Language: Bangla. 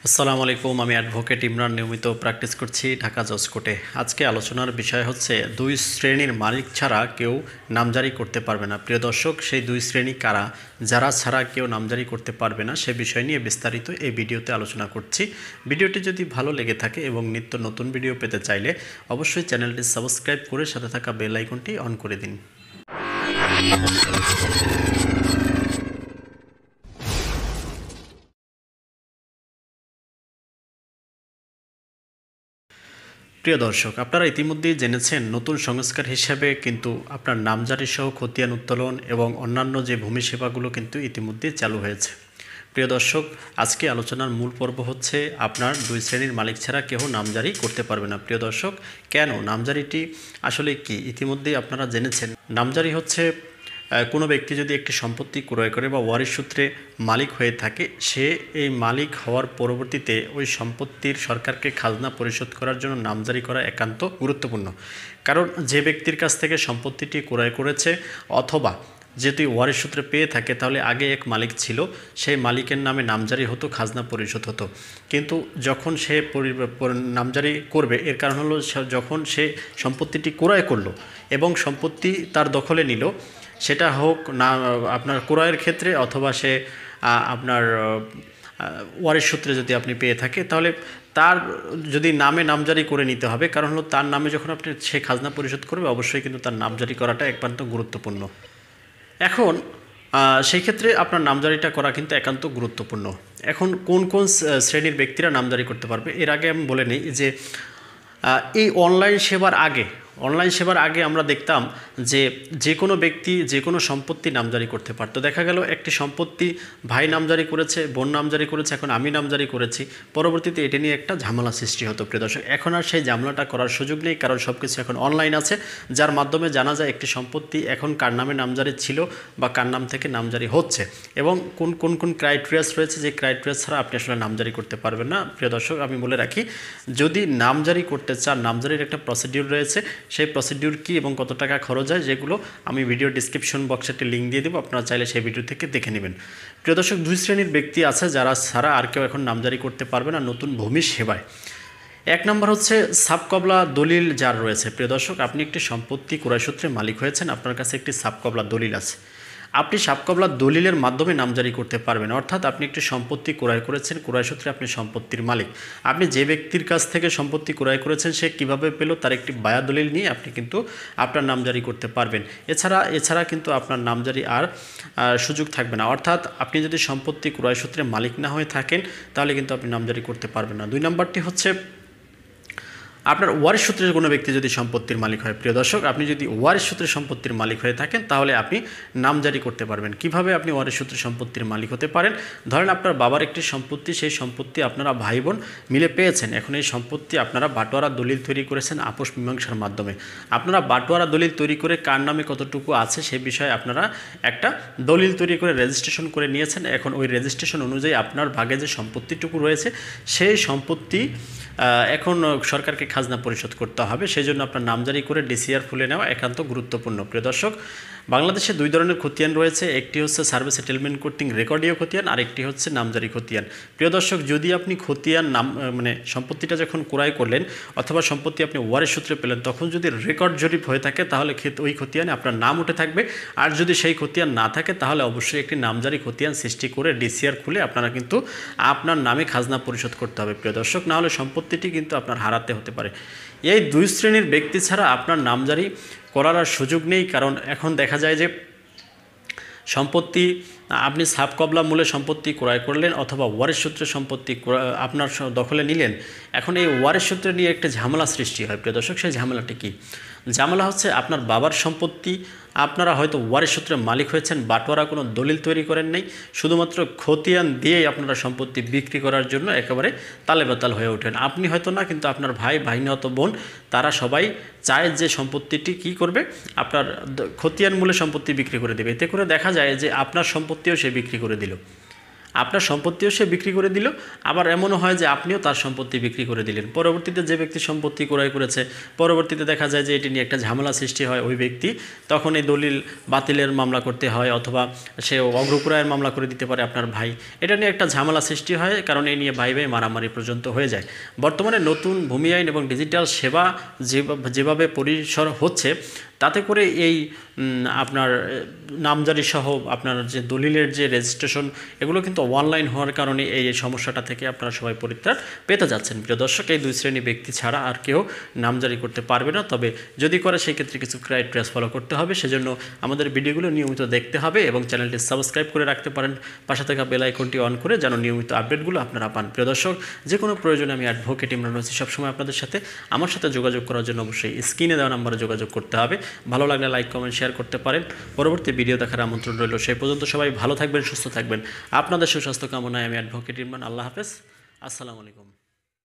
আসসালামু আলাইকুম। আমি অ্যাডভোকেট ইমরান নিয়মিত প্র্যাকটিস করছি ঢাকা জজ কোর্টে। আজকে আলোচনার বিষয় হচ্ছে দুই শ্রেণীর মালিক ছাড়া কেউ নামজারি করতে পারবে না। প্রিয় দর্শক, সেই দুই শ্রেণী কারা, যারা ছাড়া কেউ নামজারি করতে পারবে না, সে বিষয় নিয়ে বিস্তারিত এই ভিডিওতে আলোচনা করছি। ভিডিওটি যদি ভালো লেগে থাকে এবং নিত্য নতুন ভিডিও পেতে চাইলে অবশ্যই চ্যানেলটি সাবস্ক্রাইব করে সাথে থাকা বেল আইকনটি অন করে দিন। প্রিয় দর্শক, আপনারা ইতিমধ্যেই জেনেছেন নতুন সংস্কার হিসেবে কিন্তু আপনার নামজারি সহ খতিয়ান উত্তোলন এবং অন্যান্য যে ভূমি সেবাগুলো কিন্তু ইতিমধ্যেই চালু হয়েছে। প্রিয় দর্শক, আজকে আলোচনার মূল পর্ব হচ্ছে আপনার দুই শ্রেণীর মালিক ছাড়া কেউ নামজারি করতে পারবে না। প্রিয় দর্শক, কেন নামজারিটি আসলে কি ইতিমধ্যেই আপনারা জেনেছেন। নামজারি হচ্ছে কোনো ব্যক্তি যদি একটি সম্পত্তি ক্রয় করে বা ওয়ারিশ সূত্রে মালিক হয়ে থাকে, সে এই মালিক হওয়ার পরবর্তীতে ওই সম্পত্তির সরকারকে খাজনা পরিশোধ করার জন্য নামজারি করা একান্ত গুরুত্বপূর্ণ। কারণ যে ব্যক্তির কাছ থেকে সম্পত্তিটি ক্রয় করেছে অথবা যদি ওয়ারিশ সূত্রে পেয়ে থাকে, তাহলে আগে এক মালিক ছিল, সেই মালিকের নামে নামজারি হতো, খাজনা পরিশোধ হতো। কিন্তু যখন সে নামজারি করবে, এর কারণ হলো যখন সে সম্পত্তিটি ক্রয় করলো এবং সম্পত্তি তার দখলে নিল, সেটা হোক না আপনার ক্রয়ের ক্ষেত্রে অথবা সে আপনার ওয়ারিশ সূত্রে যদি আপনি পেয়ে থাকে, তাহলে তার যদি নামে নামজারি করে নিতে হবে। কারণ হলো তার নামে যখন আপনি সে খাজনা পরিশোধ করবে, অবশ্যই কিন্তু তার নামজারি করাটা একান্ত গুরুত্বপূর্ণ। এখন সেই ক্ষেত্রে আপনার নামজারিটা করা কিন্তু একান্ত গুরুত্বপূর্ণ। এখন কোন কোন শ্রেণীর ব্যক্তিরা নামজারি করতে পারবে, এর আগে আমি বলে নিই যে এই অনলাইন সেবার আগে আমরা দেখতাম যে যে কোনো ব্যক্তি যে কোনো সম্পত্তি নামজারি করতে পারতো। দেখা গেল একটি সম্পত্তি ভাই নামজারি করেছে, বোন নামজারি করেছে, এখন আমি নামজারি করেছি, পরবর্তীতে এটা নিয়ে একটা ঝামেলা সৃষ্টি হতো। প্রিয় দর্শক, এখন আর সেই ঝামেলাটা করার সুযোগ নেই, কারণ সব কিছু এখন অনলাইন আছে, যার মাধ্যমে জানা যায় একটি সম্পত্তি এখন কার নামে নামজারি ছিল বা কার নাম থেকে নামজারি হচ্ছে এবং কোন কোন কোন ক্রাইটেরিয়াস রয়েছে, যে ক্রাইটেরিয়াস ছাড়া আপনি আসলে নামজারি করতে পারবেন না। প্রিয় দর্শক, আমি বলে রাখি, যদি নামজারি করতে চান, নামজারির একটা প্রসিডিউর রয়েছে, সেই প্রসিডিউর কি এবং কত টাকা খরচ হয়, যেগুলো আমি ভিডিও ডিসক্রিপশন বক্সে একটি লিঙ্ক দিয়ে দেবো, আপনারা চাইলে সেই ভিডিও থেকে দেখে নেবেন। প্রিয় দর্শক, দুই শ্রেণীর ব্যক্তি আছে যারা ছাড়া আর কেউ এখন নামজারি করতে পারবে না নতুন ভূমি সেবায়। এক নম্বর হচ্ছে সাবকবলা দলিল যার রয়েছে। প্রিয় দর্শক, আপনি একটি সম্পত্তি ক্রয় সূত্রে মালিক হয়েছেন, আপনার কাছে একটি সাবকবলা দলিল আছে, আপনি সাবকবলা দলিলের মাধ্যমে নামজারি করতে পারবেন। অর্থাৎ আপনি একটি সম্পত্তি ক্রয় করেছেন, ক্রয় সূত্রে আপনি সম্পত্তির মালিক। আপনি যে ব্যক্তির কাছ থেকে সম্পত্তি ক্রয় করেছেন, সে কিভাবে পেল তার একটি বায়া দলিল নিয়ে আপনি কিন্তু আপনার নামজারি করতে পারবেন। এছাড়া কিন্তু আপনার নামজারি আর সুযোগ থাকবে না। অর্থাৎ আপনি যদি সম্পত্তি ক্রয় সূত্রে মালিক না হয়ে থাকেন, তাহলে কিন্তু আপনি নামজারি করতে পারবেন না। দুই নম্বরটি হচ্ছে আপনার ওয়ারিশ সূত্রের কোনো ব্যক্তি যদি সম্পত্তির মালিক হয়। প্রিয় দর্শক, আপনি যদি ওয়ারিশ সূত্রের সম্পত্তির মালিক হয়ে থাকেন, তাহলে আপনি নামজারি করতে পারবেন। কিভাবে আপনি ওয়ারিশ সূত্রের সম্পত্তির মালিক হতে পারেন? ধরেন আপনার বাবার একটি সম্পত্তি, সেই সম্পত্তি আপনারা ভাই বোন মিলে পেয়েছেন। এখন এই সম্পত্তি আপনারা বাটোয়ারা দলিল তৈরি করেছেন আপোষ মীমাংসার মাধ্যমে। আপনারা বাটোয়ারা দলিল তৈরি করে কার নামে কতটুকু আছে সে বিষয়ে আপনারা একটা দলিল তৈরি করে রেজিস্ট্রেশন করে নিয়েছেন। এখন ওই রেজিস্ট্রেশন অনুযায়ী আপনার ভাগে যে সম্পত্তিটুকু রয়েছে, সেই সম্পত্তি এখন সরকারকে খাজনা পরিশোধ করতে হবে। সেই জন্য আপনার নামজারি করে ডিসিআর খুলে নেওয়া একান্ত গুরুত্বপূর্ণ। প্রিয় দর্শক, বাংলাদেশে দুই ধরনের খতিয়ান রয়েছে, একটি হচ্ছে সার্ভে সেটেলমেন্ট কর্তৃক রেকর্ডীয় খতিয়ান, আর একটি হচ্ছে নামজারি খতিয়ান। প্রিয় দর্শক, যদি আপনি খতিয়ান সম্পত্তিটা যখন ক্রয় করলেন অথবা সম্পত্তি আপনি ওয়ারিশ সূত্রে পেলেন, তখন যদি রেকর্ড জরিপ হয়ে থাকে, তাহলে ওই খতিয়ানে আপনার নাম উঠে থাকবে। আর যদি সেই খতিয়ান না থাকে, তাহলে অবশ্যই একটি নামজারি খতিয়ান সৃষ্টি করে ডিসিআর খুলে আপনারা কিন্তু আপনার নামে খাজনা পরিশোধ করতে হবে। প্রিয় দর্শক, না হলে সম্পত্তিটি কিন্তু আপনার হারাতে হতে পারে। এই দুই শ্রেণীর ব্যক্তি ছাড়া আপনার নামজারি করার আর সুযোগ নেই। কারণ এখন দেখা যায় যে সম্পত্তি আপনি সাবকবলা মূলে সম্পত্তি ক্রয় করলেন অথবা ওয়ারিশ সূত্রে সম্পত্তি আপনার দখলে নিলেন। এখন এই ওয়ারিশ সূত্রে নিয়ে একটা ঝামেলা সৃষ্টি হয়। প্রিয় দর্শক, সেই ঝামেলাটি কী? ঝামেলা হচ্ছে আপনার বাবার সম্পত্তি, আপনারা হয়তো ওয়ারিশ সূত্রে মালিক হয়েছেন, বাটোয়ারা কোনো দলিল তৈরি করেন নাই, শুধুমাত্র খতিয়ান দিয়েই আপনারা সম্পত্তি বিক্রি করার জন্য একেবারে তালেবাতাল হয়ে ওঠেন। আপনি হয়তো না, কিন্তু আপনার ভাই নত বোন তারা সবাই চায় যে সম্পত্তিটি কী করবে, আপনার খতিয়ান মূলে সম্পত্তি বিক্রি করে দেবে। এতে করে দেখা যায় যে আপনার সম্পত্তিও সে বিক্রি করে দিল। আপনার সম্পত্তিও সে বিক্রি করে দিল, আবার এমনও হয় যে আপনিও তার সম্পত্তি বিক্রি করে দিলেন। পরবর্তীতে যে ব্যক্তি সম্পত্তি ক্রয় করেছে, পরবর্তীতে দেখা যায় যে এটি নিয়ে একটা ঝামেলা সৃষ্টি হয়, ওই ব্যক্তি তখন এই দলিল বাতিলের মামলা করতে হয়, অথবা সে অগ্রক্রয়ের মামলা করে দিতে পারে আপনার ভাই। এটা নিয়ে একটা ঝামেলা সৃষ্টি হয়, কারণ এই নিয়ে ভাই ভাই মারামারি পর্যন্ত হয়ে যায়। বর্তমানে নতুন ভূমি আইন এবং ডিজিটাল সেবা যেভাবে পরিসর হচ্ছে, তাতে করে এই আপনার নামজারি সহ আপনার যে দলিলের যে রেজিস্ট্রেশন, এগুলো কিন্তু অনলাইন হওয়ার কারণে এই সমস্যাটা থেকে আপনারা সবাই পরিত্রাণ পেতে যাচ্ছেন। প্রিয় দর্শক, এই দুই শ্রেণী ব্যক্তি ছাড়া আর কেউ নামজারি করতে পারবে না, তবে যদি করে সেই ক্ষেত্রে কিছু ক্রাইটেরিয়া ফলো করতে হবে। সেজন্য আমাদের ভিডিওগুলো নিয়মিত দেখতে হবে এবং চ্যানেলটি সাবস্ক্রাইব করে রাখতে পারেন, পাশে থাকা বেল আইকনটি অন করে, যেন নিয়মিত আপডেটগুলো আপনারা পান। প্রিয় দর্শক, যে কোনো প্রয়োজনে আমি অ্যাডভোকেট ইমরান রয়েছি সবসময় আপনাদের সাথে। আমার সাথে যোগাযোগ করার জন্য অবশ্যই স্ক্রিনে দেওয়া নাম্বারে যোগাযোগ করতে হবে। ভালো লাগলে লাইক, কমেন্ট, শেয়ার করতে পারেন। পরবর্তী ভিডিও দেখার আমন্ত্রণ রইল। সেই পর্যন্ত সবাই ভালো থাকবেন, সুস্থ থাকবেন। আপনাদের সুস্বাস্থ্য কামনায় আমি অ্যাডভোকেট ইমরান। আল্লাহ হাফেজ, আসসালামু আলাইকুম।